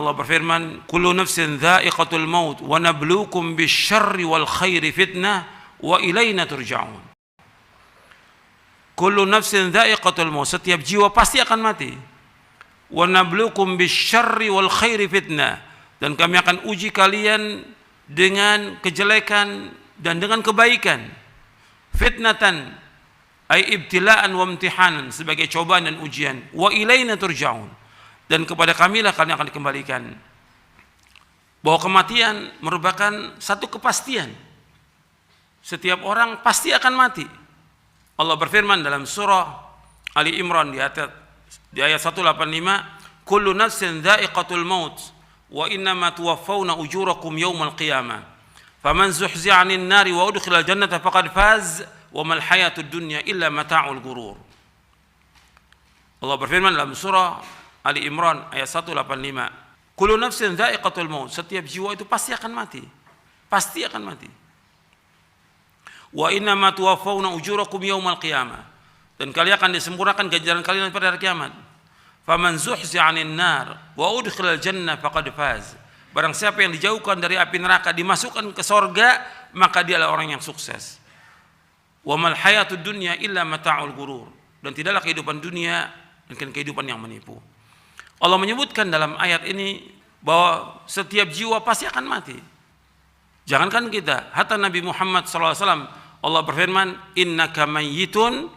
Allah berfirman, kullu nafsin dha'iqatul maut wa nabluukum bisyarri wal khairi fitnah wa ilaina turja'un. Kullu nafsin dha'iqatul maut, setiap jiwa pasti akan mati. Wa nabluukum bisyarri wal khairi fitnah, dan kami akan uji kalian dengan kejelekan dan dengan kebaikan. Fitnatan ay ibtila'an wa imtihanan, sebagai cobaan dan ujian. Wa ilaina turja'un, dan kepada kamilah kalian akan dikembalikan. Bahwa kematian merupakan satu kepastian. Setiap orang pasti akan mati. Allah berfirman dalam surah Ali Imran di ayat 185, kullu nafsin dha'iqatul maut wa innama tuwaffawna ujurakum yawmal qiyamah faman zuhzi'a 'anil nari wa udkhilal jannata faqad faz wa mal hayatud dunya illa mata'ul ghurur. Allah berfirman dalam surah Ali Imran ayat 185, kullu nafsin dha'iqatul maut, setiap jiwa itu pasti akan mati. Pasti akan mati. Wa innama tuwaffawna ujurakum yawmal qiyamah, dan kalian akan disempurnakan ganjaran kalian pada hari kiamat. Faman zuhzi'a 'anil nar wa udkhilal jannah faqad faz. Barang siapa yang dijauhkan dari api neraka, dimasukkan ke sorga, maka dia adalah orang yang sukses. Wa mal hayatud dunya illa mata'ul ghurur, dan tidaklah kehidupan dunia mungkin kehidupan yang menipu. Allah menyebutkan dalam ayat ini bahwa setiap jiwa pasti akan mati. Jangankan kita, hatta Nabi Muhammad SAW, Allah berfirman, innaka mayyitun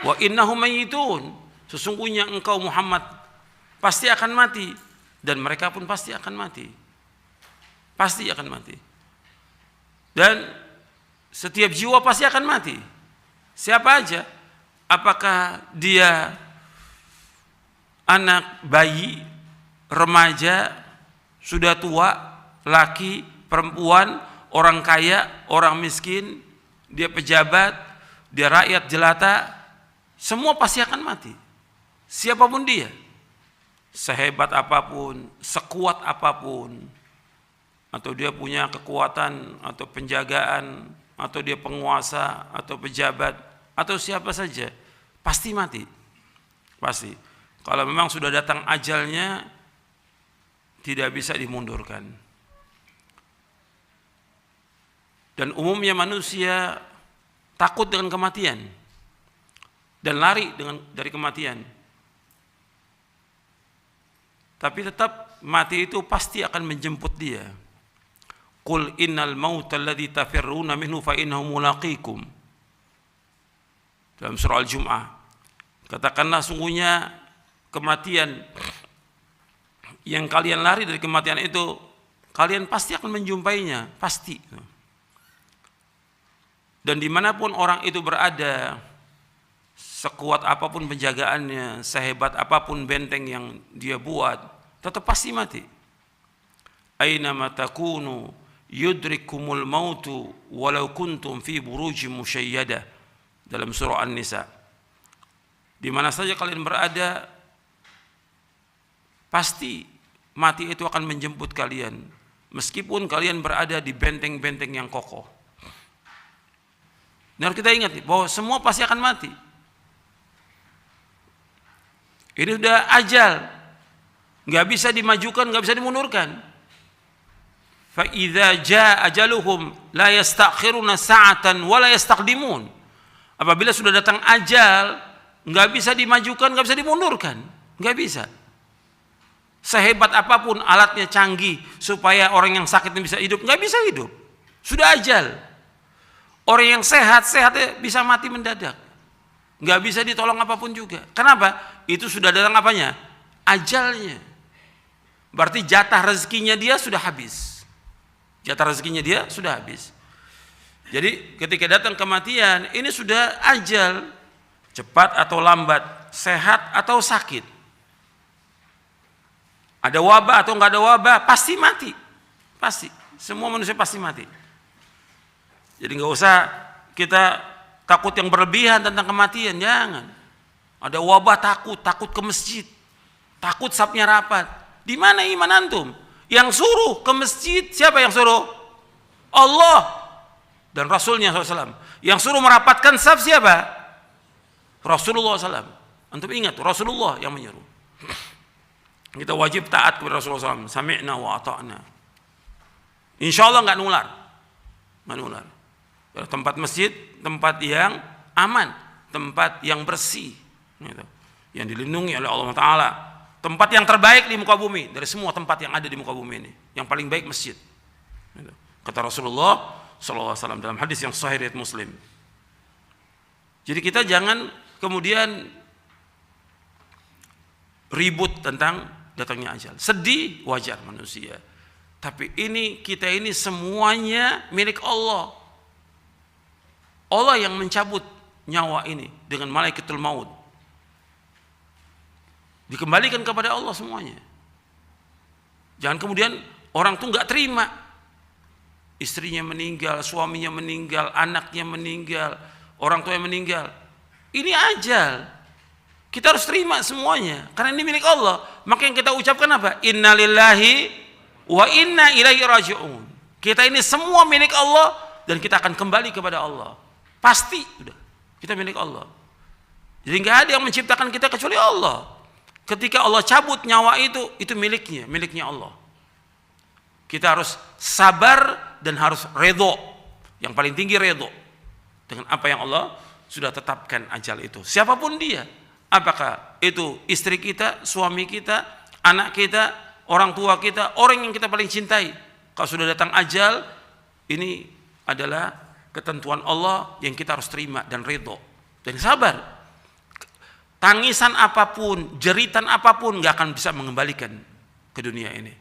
wa innahum mayyitun. Sesungguhnya engkau Muhammad pasti akan mati, dan mereka pun pasti akan mati. Pasti akan mati. Dan setiap jiwa pasti akan mati. Siapa aja? Apakah dia anak, bayi, remaja, sudah tua, laki, perempuan, orang kaya, orang miskin, dia pejabat, dia rakyat jelata, semua pasti akan mati. Siapapun dia, sehebat apapun, sekuat apapun, atau dia punya kekuatan atau penjagaan, atau dia penguasa atau pejabat atau siapa saja, pasti mati. Pasti. Kalau memang sudah datang ajalnya, tidak bisa dimundurkan. Dan umumnya manusia takut dengan kematian dan lari dari kematian. Tapi tetap mati itu pasti akan menjemput dia. Qul innal mauta alladzi tafirruna minhu fa innahu mulaqikum. Dalam surah Al-Jum'ah, katakanlah sungguhnya kematian yang kalian lari dari kematian itu, kalian pasti akan menjumpainya, pasti. Dan dimanapun orang itu berada, sekuat apapun penjagaannya, sehebat apapun benteng yang dia buat, tetap pasti mati. Aina ma takunu yudrikumul mautu walau kuntum fi burujim musyayyadah, dalam surah An-Nisa. Di mana saja kalian berada, pasti mati itu akan menjemput kalian, meskipun kalian berada di benteng-benteng yang kokoh. Dan kita ingat bahwa semua pasti akan mati. Ini sudah ajal, nggak bisa dimajukan, nggak bisa dimundurkan. Fa idza jaa ajaluhum la yastakhiruna sa'atan wa la yastaqdimun. Apabila sudah datang ajal, nggak bisa dimajukan, nggak bisa dimundurkan, nggak bisa. Sehebat apapun alatnya canggih supaya orang yang sakit bisa hidup, nggak bisa hidup. Sudah ajal. Orang yang sehat bisa mati mendadak, nggak bisa ditolong apapun juga. Kenapa? Itu sudah datang apanya? Ajalnya. Berarti jatah rezekinya dia sudah habis. Jatah rezekinya dia sudah habis. Jadi ketika datang kematian, ini sudah ajal, cepat atau lambat, sehat atau sakit, ada wabah atau nggak ada wabah, pasti mati. Pasti. Semua manusia pasti mati. Jadi nggak usah kita takut yang berlebihan tentang kematian, jangan. Ada wabah takut ke masjid, takut safnya rapat. Di mana iman antum? Yang suruh ke masjid siapa yang suruh? Allah dan Rasulnya SAW. Yang suruh merapatkan saf siapa? Rasulullah SAW. Antum ingat, Rasulullah yang menyuruh. Kita wajib taat kepada Rasulullah SAW. Sami'na wa ata'na. Insya Allah nggak nular. Tempat masjid, tempat yang aman, tempat yang bersih, gitu, yang dilindungi oleh Allah Ta'ala. Tempat yang terbaik di muka bumi. Dari semua tempat yang ada di muka bumi ini, yang paling baik masjid, gitu. Kata Rasulullah SAW dalam hadis yang sahih riwayat Muslim. Jadi kita jangan kemudian ribut tentang datangnya ajal. Sedih wajar manusia. Tapi kita ini semuanya milik Allah. Allah yang mencabut nyawa ini dengan malaikatul maut. Dikembalikan kepada Allah semuanya. Jangan kemudian orang tuh nggak terima. Istrinya meninggal, suaminya meninggal, anaknya meninggal, orang tuanya meninggal. Ini ajal. Kita harus terima semuanya karena ini milik Allah. Maka yang kita ucapkan apa? Innalillahi wa inna ilaihi raji'un. Kita ini semua milik Allah dan kita akan kembali kepada Allah. Pasti sudah. Kita milik Allah. Jadi enggak ada yang menciptakan kita kecuali Allah. Ketika Allah cabut nyawa itu miliknya Allah. Kita harus sabar dan harus redho. Yang paling tinggi redho dengan apa yang Allah sudah tetapkan ajal itu. Siapapun dia. Apakah itu istri kita, suami kita, anak kita, orang tua kita, orang yang kita paling cintai. Kalau sudah datang ajal, ini adalah ketentuan Allah yang kita harus terima dan ridho dan sabar. Tangisan apapun, jeritan apapun gak akan bisa mengembalikan ke dunia ini.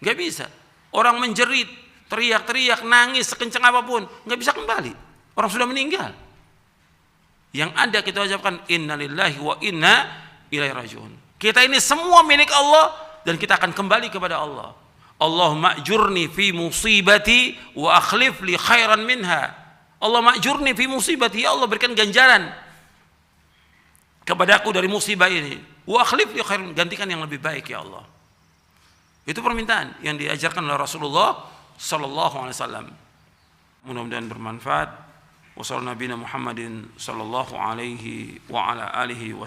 Gak bisa. Orang menjerit, teriak-teriak, nangis sekencang apapun, gak bisa kembali. Orang sudah meninggal. Yang ada kita ucapkan innalillahi wa inna ilaihi raji'un. Kita ini semua milik Allah dan kita akan kembali kepada Allah. Allahumma ajurni fi musibati wa akhlif li khairan minha. Allahumma ajurni fi musibati, ya Allah berikan ganjaran kepadaku dari musibah ini. Wa akhlif li khairan, gantikan yang lebih baik ya Allah. Itu permintaan yang diajarkan oleh Rasulullah sallallahu alaihi wasallam. Mudah-mudahan bermanfaat. Wassalamualaikum warahmatullahi wabarakatuh.